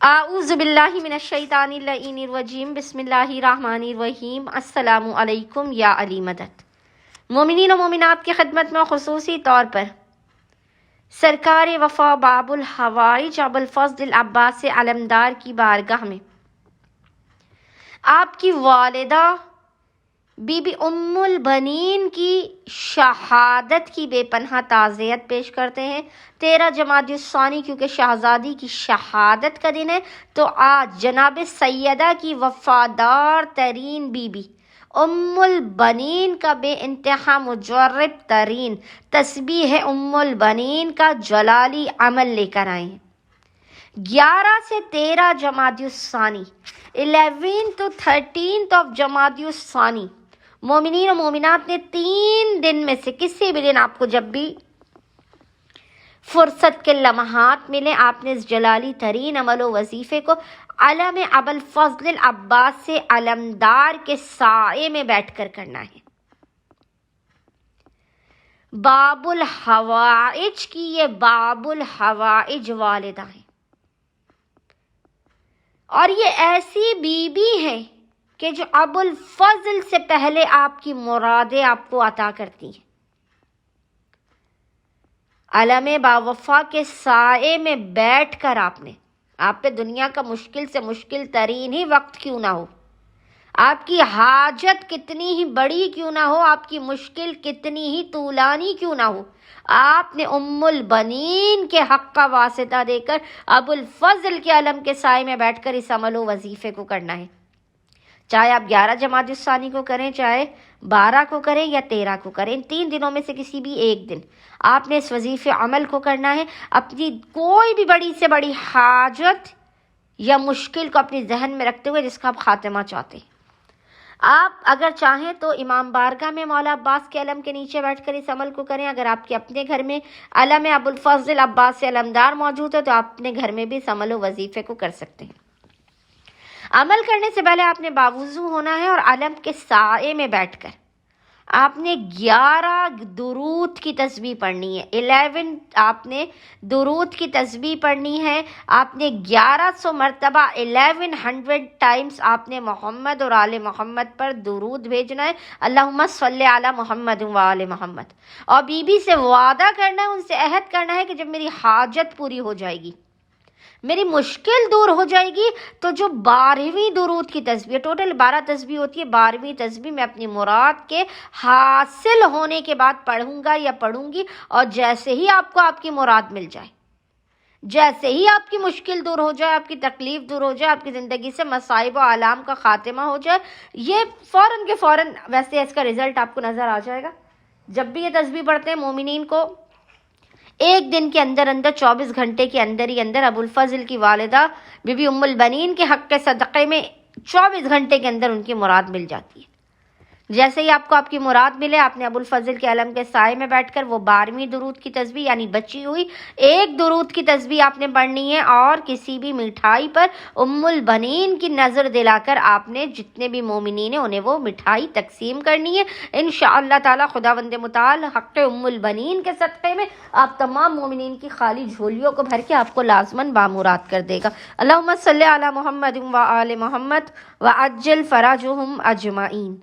اعوذ باللہ من الشیطان اللعین الرجیم بسم اللہ الرحمن الرحیم السلام علیکم یا علی مدد۔ مومنین و مومنات کی خدمت میں خصوصی طور پر سرکار وفا باب الحوائج ابوالفضل عباس علمدار کی بارگاہ میں آپ کی والدہ بی بی ام البنین کی شہادت کی بے پناہ تعزیت پیش کرتے ہیں۔ 13 جمادی الثانی کیونکہ شہزادی کی شہادت کا دن ہے، تو آج جناب سیدہ کی وفادار ترین بی بی ام البنین کا بے انتہا مجرب ترین تسبیح ام البنین کا جلالی عمل لے کر آئے ہیں۔ 11 سے 13 جمادی الثانی 11 to 13 جمادی الثانی مومنین و مومنات نے 3 دن میں سے کسی بھی دن آپ کو جب بھی فرصت کے لمحات ملے، آپ نے اس جلالی ترین عمل و وظیفے کو علم ابوالفضل العباس سے علمدار کے سائے میں بیٹھ کر کرنا ہے۔ باب الحوائج کی یہ باب الحوائج والدہ ہیں، اور یہ ایسی بی بی ہے کہ جو ابوالفضل سے پہلے آپ کی مرادیں آپ کو عطا کرتی ہیں۔ علم باوفا کے سائے میں بیٹھ کر آپ پہ دنیا کا مشکل سے مشکل ترین ہی وقت کیوں نہ ہو، آپ کی حاجت کتنی ہی بڑی کیوں نہ ہو، آپ کی مشکل کتنی ہی طولانی کیوں نہ ہو، آپ نے ام البنین کے حق کا واسطہ دے کر ابوالفضل کے علم کے سائے میں بیٹھ کر اس عمل و وظیفے کو کرنا ہے۔ چاہے آپ 11 جمادی الثانی کو کریں، چاہے 12 کو کریں یا 13 کو کریں، ان 3 دنوں میں سے کسی بھی ایک دن آپ نے اس وظیفے عمل کو کرنا ہے۔ اپنی کوئی بھی بڑی سے بڑی حاجت یا مشکل کو اپنی ذہن میں رکھتے ہوئے جس کا آپ خاتمہ چاہتے ہیں، آپ اگر چاہیں تو امام بارگاہ میں مولا عباس کے علم کے نیچے بیٹھ کر اس عمل کو کریں۔ اگر آپ کے اپنے گھر میں علم ابوالفضل عباس علمدار موجود ہے تو آپ اپنے گھر میں بھی اس عمل و وظیفے کو کر سکتے ہیں۔ عمل کرنے سے پہلے آپ نے باوضو ہونا ہے اور علم کے سائے میں بیٹھ کر آپ نے 11 درود کی تسبیح پڑھنی ہے۔ 11 آپ نے درود کی تسبیح پڑھنی ہے۔ آپ نے 1100 مرتبہ 1100 ٹائمز آپ نے محمد اور آل محمد پر درود بھیجنا ہے۔ اللہم صلی علی محمد و آل محمد، اور بی بی سے وعدہ کرنا ہے، ان سے عہد کرنا ہے کہ جب میری حاجت پوری ہو جائے گی، میری مشکل دور ہو جائے گی، تو جو 12ویں درود کی تسبیح، ٹوٹل 12 تسبیح ہوتی ہے، 12ویں تسبیح میں اپنی مراد کے حاصل ہونے کے بعد پڑھوں گا یا پڑھوں گی، اور جیسے ہی آپ کو آپ کی مراد مل جائے، جیسے ہی آپ کی مشکل دور ہو جائے، آپ کی تکلیف دور ہو جائے، آپ کی زندگی سے مصائب و آلام کا خاتمہ ہو جائے، یہ فوراً کے فوراً ویسے اس کا رزلٹ آپ کو نظر آ جائے گا۔ جب بھی یہ تسبیح پڑھتے ہیں مومنین کو ایک دن کے اندر 24 گھنٹے کے اندر ہی ابوالفضل کی والدہ بی بی ام البنین کے حق کے صدقے میں 24 گھنٹے کے اندر ان کی مراد مل جاتی ہے۔ جیسے ہی آپ کو آپ کی مراد ملے، آپ نے ابوالفضل کے علم کے سائے میں بیٹھ کر وہ 12ویں درود کی تسبیح یعنی بچی ہوئی ایک درود کی تسبیح آپ نے پڑھنی ہے، اور کسی بھی مٹھائی پر ام البنین کی نظر دلا کر آپ نے جتنے بھی مومنین ہیں انہیں وہ مٹھائی تقسیم کرنی ہے۔ انشاءاللہ تعالی خداوند متعال حق ام البنین کے صدقے میں آپ تمام مومنین کی خالی جھولیوں کو بھر کے آپ کو لازماً بامراد کر دے گا۔ اللہم صلی علی محمد و آل محمد وعجل فرجہم اجمعین۔